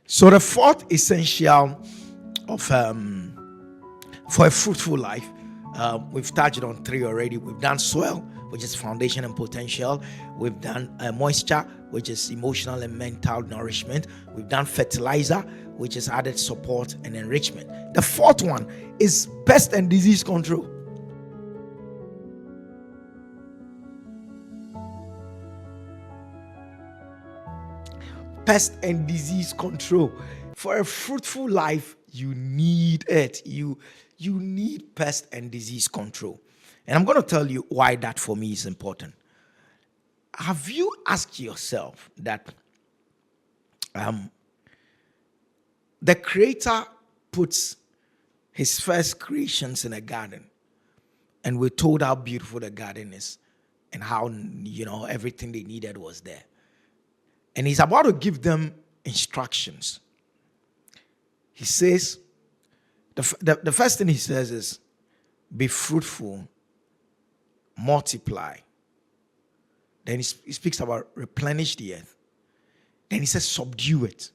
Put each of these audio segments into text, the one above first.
So the fourth essential of for a fruitful life, we've touched on three already. We've done soil, which is foundation and potential. We've done moisture, which is emotional and mental nourishment. We've done fertilizer, which is added support and enrichment. The fourth one is pest and disease control. Pest and disease control. For a fruitful life, you need it. You need pest and disease control. And I'm going to tell you why that for me is important. Have you asked yourself that the Creator puts his first creations in a garden, and we're told how beautiful the garden is and how, everything they needed was there. And he's about to give them instructions. He says, the first thing he says is, be fruitful, multiply. Then he speaks about replenish the earth. Then he says, subdue it.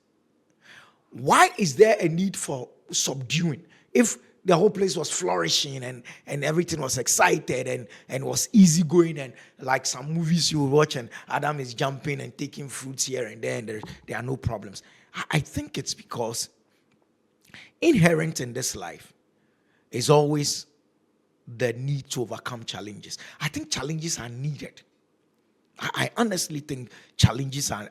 Why is there a need for subduing? If the whole place was flourishing and everything was excited and was easy going, and like some movies you watch and Adam is jumping and taking fruits here and there, and there are no problems. I think it's because inherent in this life is always the need to overcome challenges. I think challenges are needed. I honestly think challenges are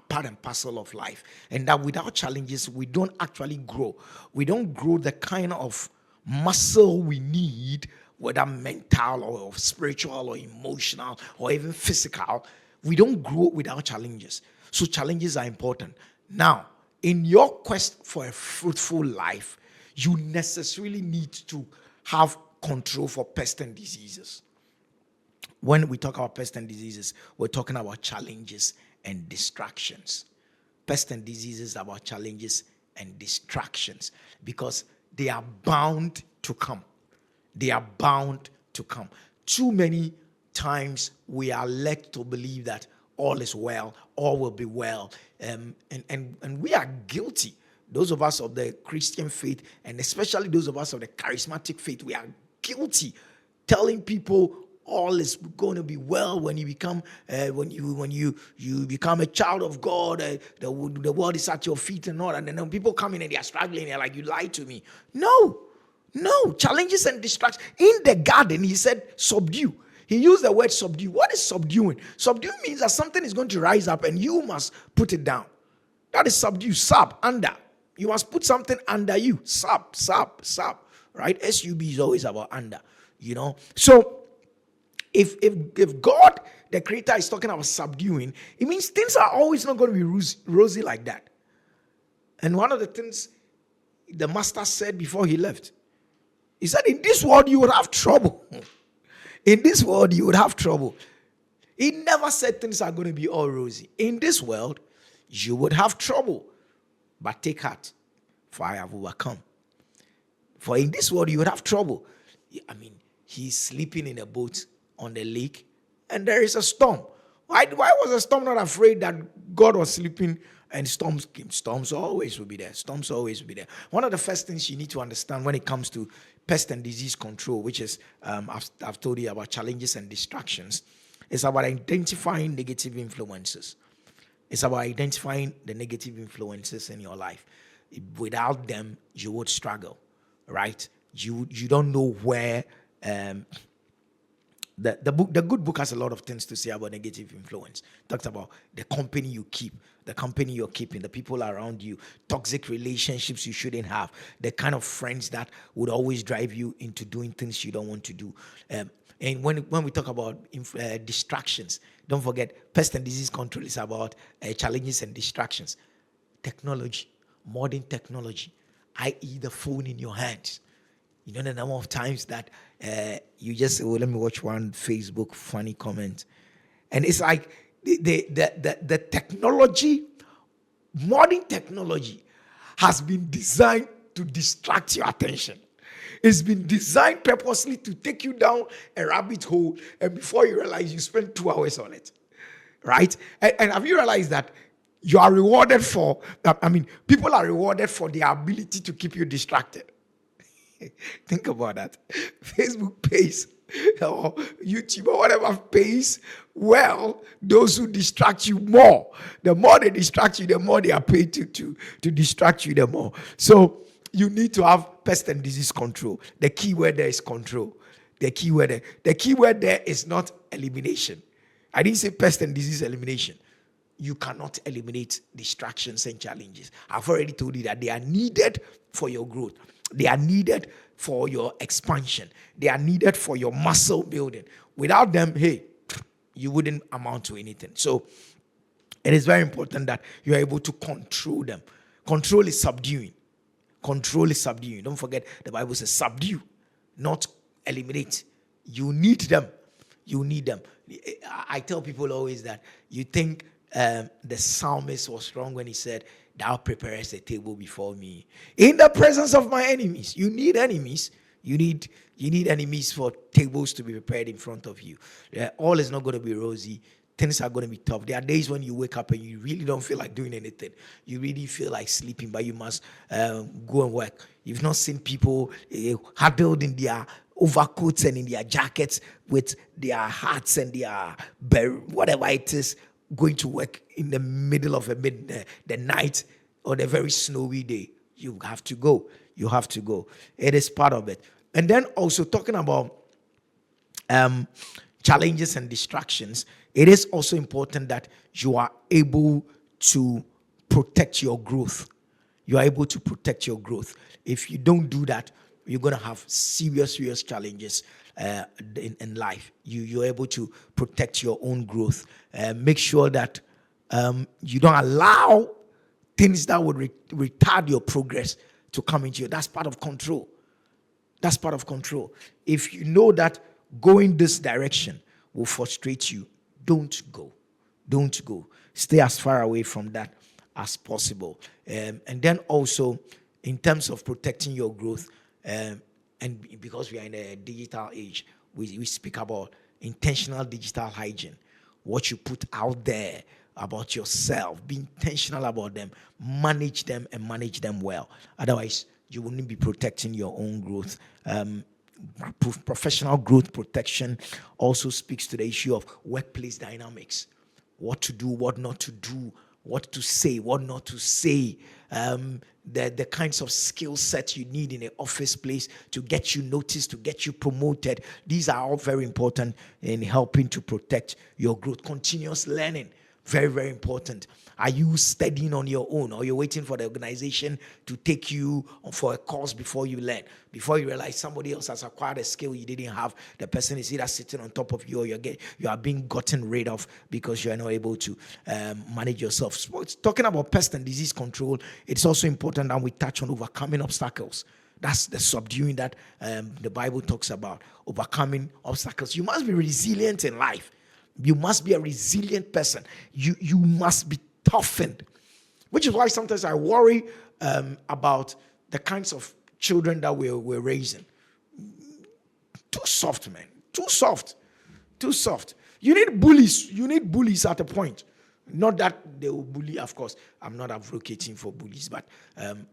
part and parcel of life, and that without challenges, we don't actually grow. We don't grow the kind of muscle we need, whether mental or spiritual or emotional or even physical. We don't grow without challenges. So challenges are important. Now, in your quest for a fruitful life, you necessarily need to have control for pests and diseases. When we talk about pests and diseases, we're talking about challenges and distractions. Pests and diseases are about challenges and distractions because they are bound to come. They are bound to come. Too many times we are led to believe that all is well, all will be well, and we are guilty. Those of us of the Christian faith, and especially those of us of the charismatic faith, we are guilty telling people all is going to be well when you become when you become a child of God. The world is at your feet and all, and then people come in and they are struggling. They're like, you lied to me. No, challenges and distractions. In the garden, he said, subdue. He used the word subdue. What is subduing? Subdue means that something is going to rise up and you must put it down. That is subdue. Sub, under. You must put something under you. Sub. Right? SUB is always about under. So if God, the Creator, is talking about subduing, it means things are always not going to be rosy like that. And one of the things the master said before he left, he said, in this world you would have trouble. In this world you would have trouble. He never said things are going to be all rosy. In this world you would have trouble. But take heart, for I have overcome. For in this world you would have trouble. He's sleeping in a boat on the lake, and there is a storm. Why was the storm not afraid that God was sleeping and storms came? Storms always will be there. Storms always will be there. One of the first things you need to understand when it comes to pest and disease control, which is, I've told you about challenges and distractions, is about identifying negative influences. It's about identifying the negative influences in your life. Without them, you would struggle, right? You don't know where. The good book has a lot of things to say about negative influence. It talks about the company you keep, the company you're keeping, the people around you, toxic relationships you shouldn't have, the kind of friends that would always drive you into doing things you don't want to do. And when we talk about distractions, don't forget, pest and disease control is about challenges and distractions. Technology, modern technology, i.e. the phone in your hands. You know the number of times that you just, let me watch one Facebook funny comment. And it's like the technology, modern technology has been designed to distract your attention. It's been designed purposely to take you down a rabbit hole, and before you realize, you spend 2 hours on it. Right? And have you realized that You are rewarded for, people are rewarded for their ability to keep you distracted. Think about that. Facebook pays or YouTube or whatever pays well those who distract you more. The more they distract you, the more they are paid to distract you the more. So you need to have pest and disease control. The key word there is control. The key word there is not elimination. I didn't say pest and disease elimination. You cannot eliminate distractions and challenges. I've already told you that they are needed for your growth. They are needed for your expansion. They are needed for your muscle building. Without them, hey, you wouldn't amount to anything. So it is very important that you are able to control them. Control is subduing. Control is subduing. Don't forget, the Bible says subdue, not eliminate. You need them. You need them. I tell people always that you think the psalmist was wrong when he said, "Thou preparest a table before me in the presence of my enemies." You need enemies. You need enemies for tables to be prepared in front of you. All is not going to be rosy. Things are going to be tough. There are days when you wake up and you really don't feel like doing anything. You really feel like sleeping, but you must go and work. You've not seen people huddled in their overcoats and in their jackets with their hats and their whatever it is, going to work in the middle of the night or the very snowy day. You have to go. You have to go. It is part of it. And then also talking about challenges and distractions, it is also important that you are able to protect your growth. You are able to protect your growth. If you don't do that, you're going to have serious challenges in life. You're able to protect your own growth. Make sure that you don't allow things that would retard your progress to come into you. That's part of control. That's part of control. If you know that going this direction will frustrate you, don't go. Don't go. Stay as far away from that as possible. And then also, in terms of protecting your growth, and because we are in a digital age, we speak about intentional digital hygiene. What you put out there about yourself, be intentional about them, manage them and manage them well. Otherwise, you wouldn't be protecting your own growth. Professional growth protection also speaks to the issue of workplace dynamics. What to do, what not to do, what to say, what not to say, the kinds of skill sets you need in an office place to get you noticed, to get you promoted. These are all very important in helping to protect your growth. Continuous learning, very, very important. Are you studying on your own, or you're waiting for the organization to take you for a course before you learn? Before you realize somebody else has acquired a skill you didn't have, the person is either sitting on top of you or you are being gotten rid of because you are not able to manage yourself. So talking about pest and disease control, it's also important that we touch on overcoming obstacles. That's the subduing that the Bible talks about, overcoming obstacles. You must be resilient in life. You must be a resilient person. You must be toughened, which is why sometimes I worry about the kinds of children that we're raising. Too soft, man. Too soft. You need bullies. You need bullies at a point. Not that they will bully, of course. I'm not advocating for bullies, but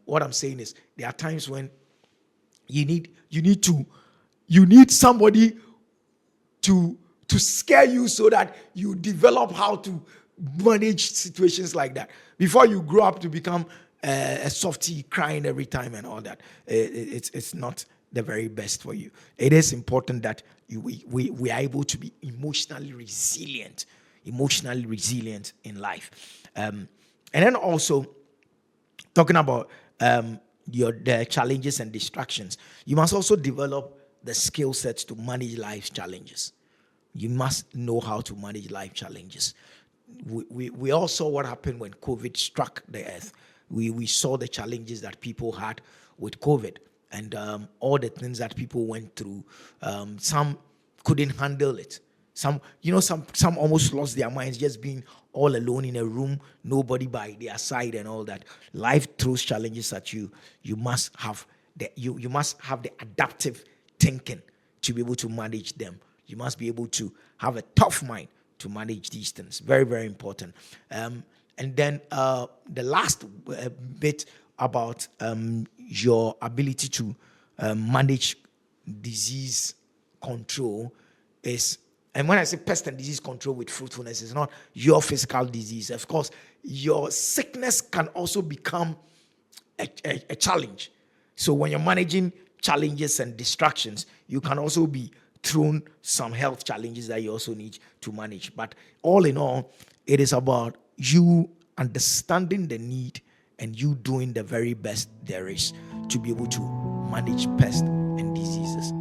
what I'm saying is there are times when you need somebody to scare you so that you develop how to manage situations like that before you grow up to become a softie crying every time and all that. It's not the very best for you. It is important that we are able to be emotionally resilient in life. And then also talking about the challenges and distractions, you must also develop the skill sets to manage life's challenges. You must know how to manage life challenges. We all saw what happened when COVID struck the earth. We saw the challenges that people had with COVID and all the things that people went through. Some couldn't handle it. Some almost lost their minds just being all alone in a room, nobody by their side and all that. Life throws challenges at you. You must have the adaptive thinking to be able to manage them. You must be able to have a tough mind to manage these things. Very, very important. And then the last bit about your ability to manage disease control is, and when I say pest and disease control with fruitfulness, it's not your physical disease. Of course, your sickness can also become a challenge. So when you're managing challenges and distractions, you can also be thrown some health challenges that you also need to manage. But all in all, it is about you understanding the need and you doing the very best there is to be able to manage pests and diseases.